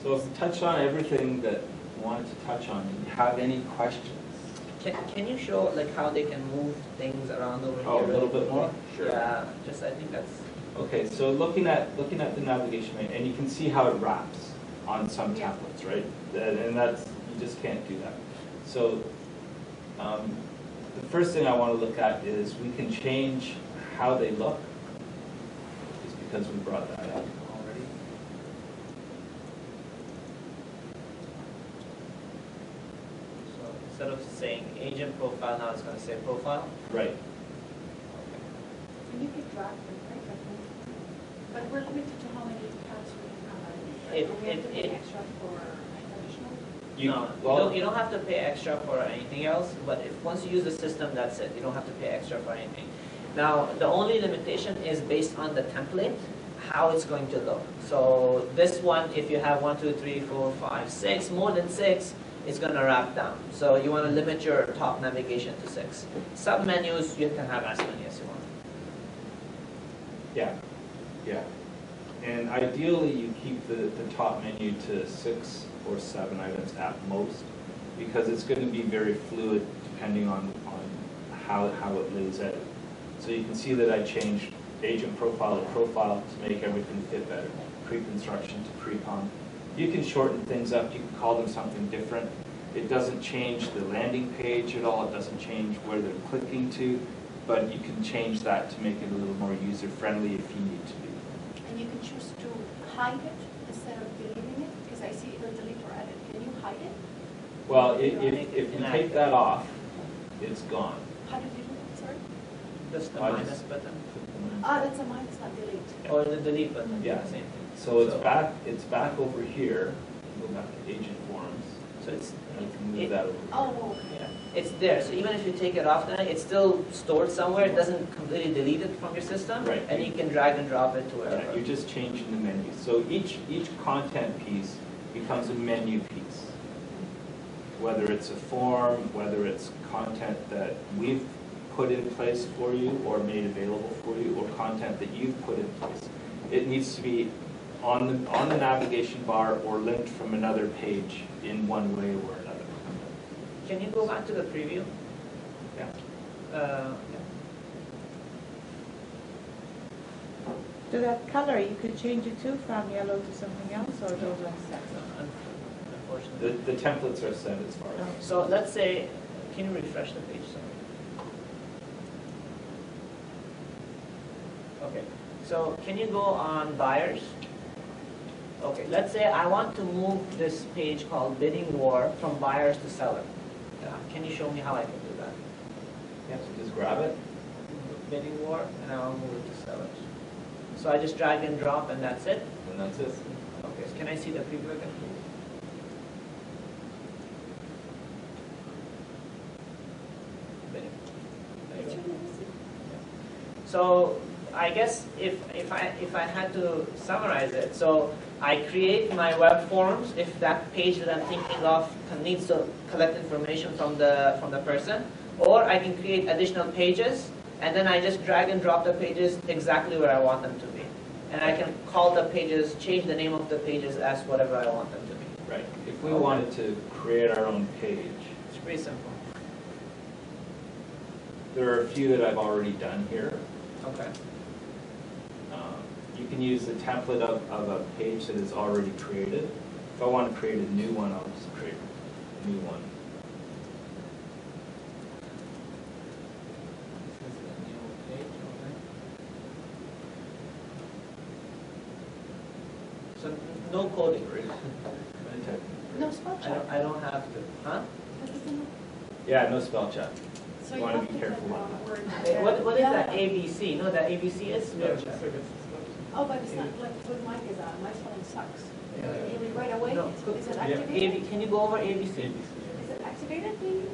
So I've touched on everything that I wanted to touch on. Do you have any questions? Can you show like how they can move things around over here? Oh, a little bit more? Sure. Yeah, just I think that's... Okay, so looking at the navigation pane, and you can see how it wraps on some templates, right? And that's, you just can't do that. So the first thing I want to look at is we can change how they look, just because we brought that up already. So instead of saying agent profile, now it's going to say profile? Right. Okay. And you could drag them, right? But we're limited to how many tabs we can have. If- Do we have to pay if- extra for additional? No, you don't have to pay extra for anything else, but if once you use the system, that's it. You don't have to pay extra for anything. Now, the only limitation is based on the template, how it's going to look. So this one, if you have 1, 2, 3, 4, 5, 6, more than 6, it's going to wrap down. So you want to limit your top navigation to 6. Sub-menus, you can have as many as you want. Yeah, yeah. And ideally, you keep the top menu to 6 or 7 items at most, because it's going to be very fluid depending on how it lays out. So you can see that I changed agent profile to profile to make everything fit better, pre-construction to pre-con. You can shorten things up, you can call them something different. It doesn't change the landing page at all, it doesn't change where they're clicking to, but you can change that to make it a little more user-friendly if you need to be. And you can choose to hide it instead of deleting it, because I see it'll delete or edit. Can you hide it? Well, if you take that off, it's gone. How did you do that, sorry? Just the I minus just- button. Ah, that's a minus, not delete. Or the delete button. Yeah. Same thing. So it's back over here. Go back to agent forms. So it's And you can move that over. Oh, okay. yeah, it's there. So even if you take it off, then it's still stored somewhere. It doesn't completely delete it from your system, Right. and you can drag and drop it to Yeah, wherever. you're just changing the menu. So each content piece becomes a menu piece. Whether it's a form, whether it's content that we've put in place for you or made available for you, or content that you've put in place. It needs to be on the navigation bar or linked from another page in one way or another. Can you go back to the preview? Yeah. Yeah. To that color, you could change it too from yellow to something else, or those are set? Unfortunately. The templates are set as far as. So let's say, can you refresh the page? Sorry. Okay. So can you go on buyers? Okay. Let's say I want to move this page called bidding war from buyers to seller. Can you show me how I can do that? You have to just grab it. Bidding war, and I want to move it to sellers. So I just drag and drop, and that's it? And that's it. Okay, so can I see the preview again, please? Bidding. There you go. So I guess if I had to summarize it, so I create my web forms if that page that I'm thinking of needs to collect information from the person, or I can create additional pages, and then I just drag and drop the pages exactly where I want them to be. And I can call the pages, change the name of the pages as whatever I want them to be. Right. If we wanted to create our own page, It's pretty simple. there are a few that I've already done here. Okay. You can use the template of a page that is already created. If I want to create a new one, I'll just create a new one. This is the new page, okay. So no coding. No spell check. I don't have to, huh? That doesn't look- Yeah, no spell check. So You you wanna have be to careful put on a word Hey, there. what is Yeah. that ABC? No, that ABC is spell check. Oh, but it's not like what mine is on. My spelling sucks. Yeah. Right away, No. is it Yeah. activated? Can you go over ABC? Is it activated, maybe?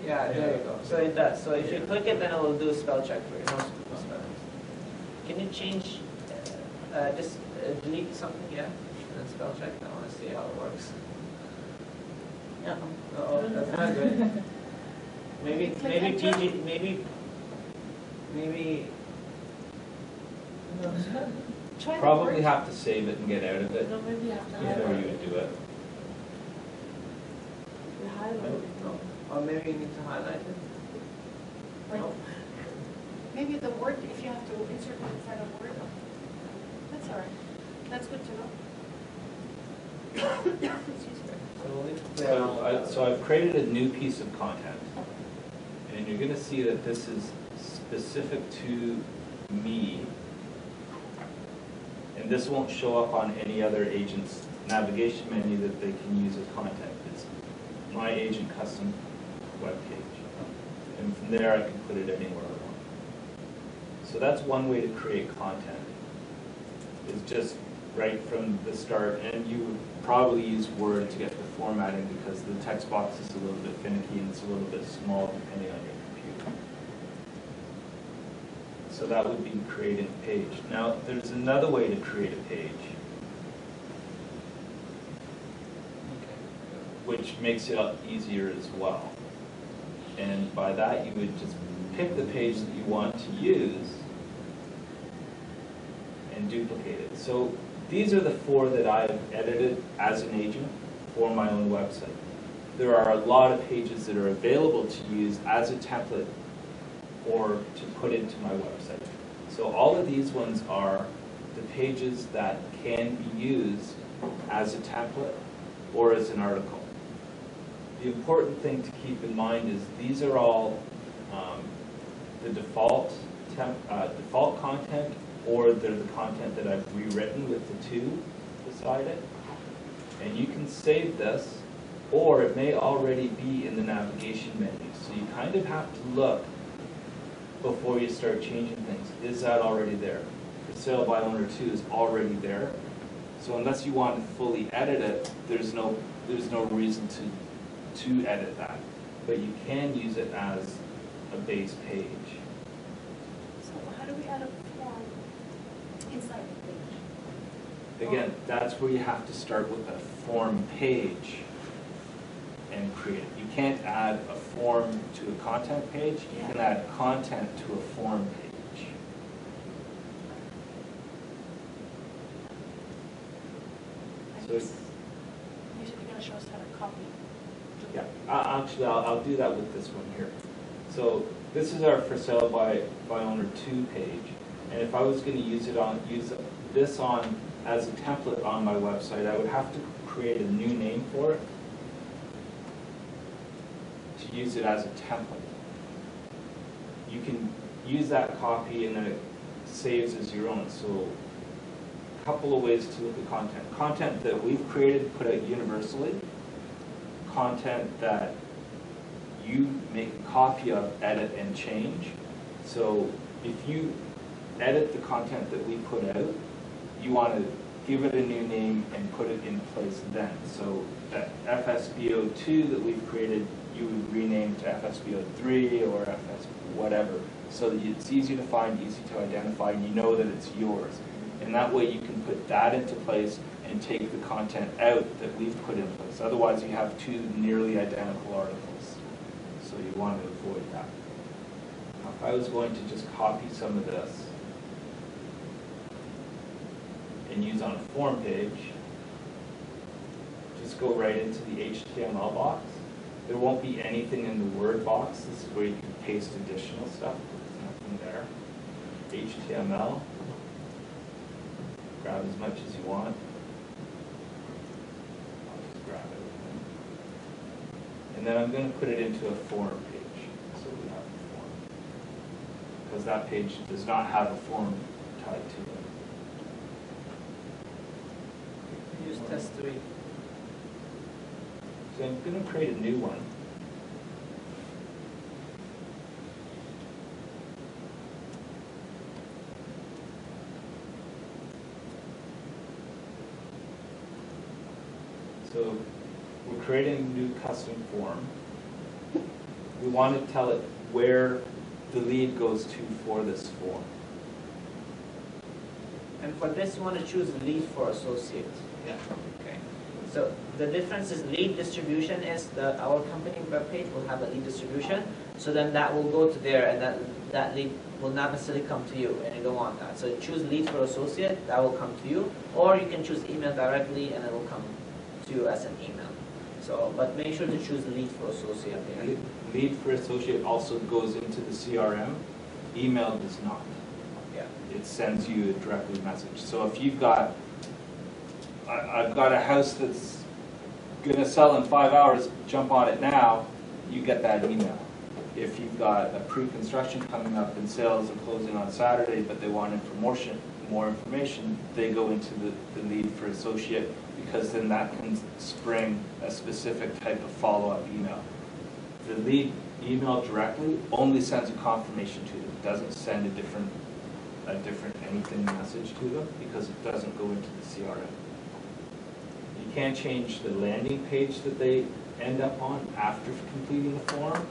Yeah, there you go. So it does. So if you click it, then it will do spell check for you. No spell. Can you change, just delete something, yeah? And then spell check. I want to see how it works. Yeah. Oh, that's not good. Maybe PG, maybe. No. Try the Probably word. have to save it and get out of it No, maybe you have to before highlight you it. would do it. You highlight it. No. Or maybe you need to highlight it. Like, No. maybe the word, if you have to insert it inside a word. That's all right. That's good to know. Excuse me. So we'll need to play around with that. So I've created a new piece of content. And you're gonna see that this is specific to me. And this won't show up on any other agent's navigation menu that they can use as content. It's my agent custom web page. And from there I can put it anywhere I want. So that's one way to create content. Is just right from the start, and you would probably use Word to get the formatting because the text box is a little bit finicky and it's a little bit small depending on your computer. So that would be creating a page. Now, there's another way to create a page, which makes it easier as well. And by that, you would just pick the page that you want to use and duplicate it. So these are the 4 that I've edited as an agent for my own website. There are a lot of pages that are available to use as a template or to put into my website. So all of these ones are the pages that can be used as a template or as an article. The important thing to keep in mind is these are all the default content, or they're the content that I've rewritten with the 2 beside it. And you can save this, or it may already be in the navigation menu. So you kind of have to look before you start changing things. Is that already there? For sale by owner 2 is already there. So unless you want to fully edit it, there's no reason to edit that. But you can use it as a base page. So how do we add a form inside the page? Again, that's where you have to start with a form page and create it. You can't add a form to a content page. You can add content to a form page. So You're going to show us how to copy. yeah, actually, I'll do that with this one here. So this is our for sale by owner 2 page, and if I was going to use this on as a template on my website, I would have to create a new name for it to use it as a template. You can use that copy and then it saves as your own. So a couple of ways to look at content. Content that we've created, put out universally. Content that you make a copy of, edit, and change. So if you edit the content that we put out, you want to give it a new name and put it in place then. So that FSBO2 that we've created, you would rename to FSBO3 or FS whatever, so that it's easy to find, easy to identify, and you know that it's yours. And that way you can put that into place and take the content out that we've put in place. Otherwise you have 2 nearly identical articles. So you want to avoid that. Now, if I was going to just copy some of this and use on a form page, just go right into the HTML box. There won't be anything in the Word box. This is where you can paste additional stuff. There's nothing there. HTML. Grab as much as you want. I'll just grab everything. And then I'm going to put it into a form page. So we have a form. Because that page does not have a form tied to it. Use test 3. So I'm going to create a new one. So we're creating a new custom form. We want to tell it where the lead goes to for this form. And for this, you want to choose lead for associate. Yeah. Okay. So the difference is lead distribution is our company webpage will have a lead distribution. So then that will go to there, and that lead will not necessarily come to you, and you don't want that. So choose lead for associate, that will come to you, or you can choose email directly, and it will come to you as an email. So, but make sure to choose lead for associate there. Lead for associate also goes into the CRM. Email does not. Yeah. It sends you a directly message. So if you've got, I've got a house that's gonna sell in 5 hours, jump on it now, you get that email. If you've got a pre-construction coming up and sales are closing on Saturday, but they want more information, they go into the lead for associate, because then that can spring a specific type of follow-up email. The lead email directly only sends a confirmation to them. It doesn't send a different anything message to them, because it doesn't go into the CRM. You can change the landing page that they end up on after completing the form,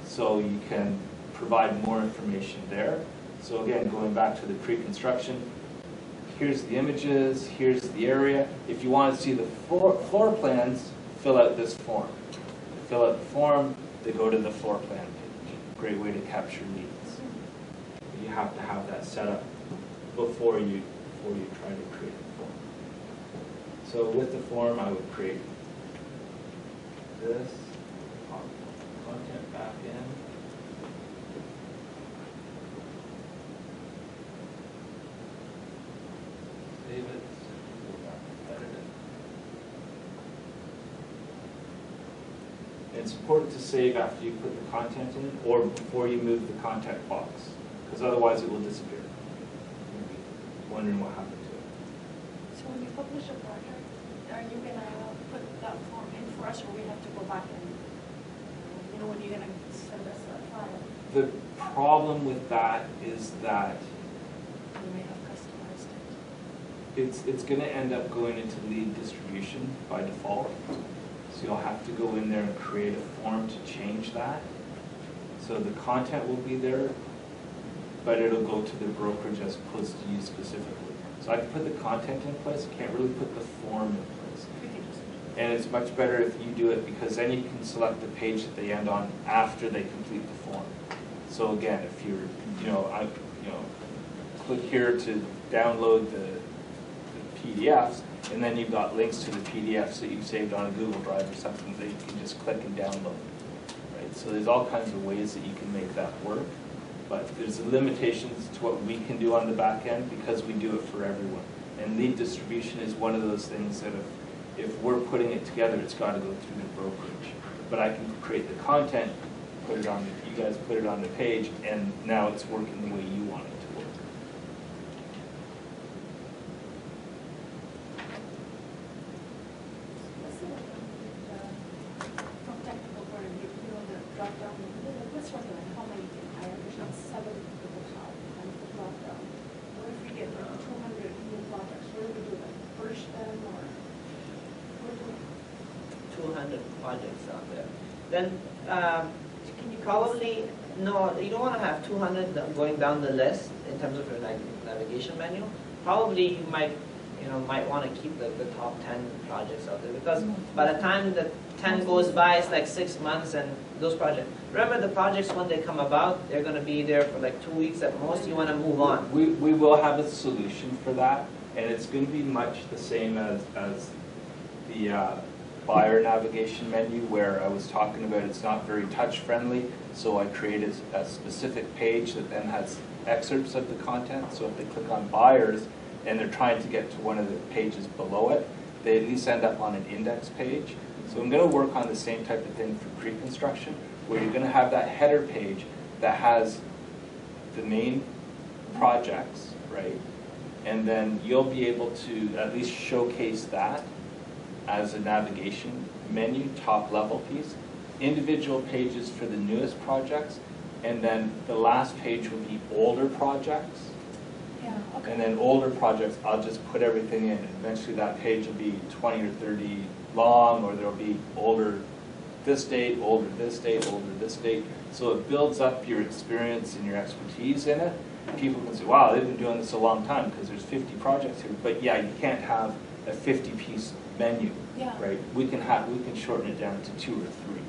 so you can provide more information there. So again, going back to the pre-construction, here's the images, here's the area. If you want to see the floor plans, fill out this form. They fill out the form, they go to the floor plan page. Great way to capture leads. You have to have that set up before you try to create a form. So with the form, I would create this, content back in. Save it, go back, edit it. It's important to save after you put the content in, or before you move the contact box, because otherwise it will disappear. You'll be wondering what happened to it. So when you publish a project, are you gonna put that form in for us, or we have to go back and, when you're gonna send us that file? The problem with that is that We may have customized it. it's going to end up going into lead distribution by default. So you'll have to go in there and create a form to change that. So the content will be there, but it'll go to the brokerage as opposed to you specifically. So I can put the content in place, I can't really put the form in place. We can just, And it's much better if you do it, because then you can select the page that they end on after they complete the form. So again, if you're, click here to download the PDFs, and then you've got links to the PDFs that you've saved on a Google Drive or something that you can just click and download. Right? So there's all kinds of ways that you can make that work, but there's limitations to what we can do on the back end because we do it for everyone. And lead distribution is one of those things that if we're putting it together, it's got to go through the brokerage. But I can create the content, put it on, you guys put it on the page, and now it's working the way you want it to work. let's see what, from technical point of view, the drop down, let's work on how many can hire, there's not 7 at the top, and the drop down. What if we get like 200 new projects, what do we do, like first them, or what do we? 200 projects out there. Then Can you probably, no, you don't want to have 200 going down the list in terms of your navigation menu. Probably you might want to keep the top 10 projects out there, because by the time the 10 goes by, it's like 6 months, and those projects, remember the projects when they come about, they're going to be there for like 2 weeks at most, you want to move on. We will have a solution for that, and it's going to be much the same as the buyer navigation menu, where I was talking about it's not very touch-friendly, so I created a specific page that then has excerpts of the content, so if they click on buyers and they're trying to get to one of the pages below it, they at least end up on an index page. So I'm going to work on the same type of thing for pre-construction, where you're going to have that header page that has the main projects, right? And then you'll be able to at least showcase that as a navigation menu, top level piece. Individual pages for the newest projects, and then the last page will be older projects. Yeah, okay. And then older projects, I'll just put everything in. Eventually that page will be 20 or 30 long, or there'll be older this date, older this date, older this date. So it builds up your experience and your expertise in it. People can say, wow, they've been doing this a long time because there's 50 projects here. But yeah, you can't have a 50-piece menu, Yeah. right? We can shorten it down to 2 or 3.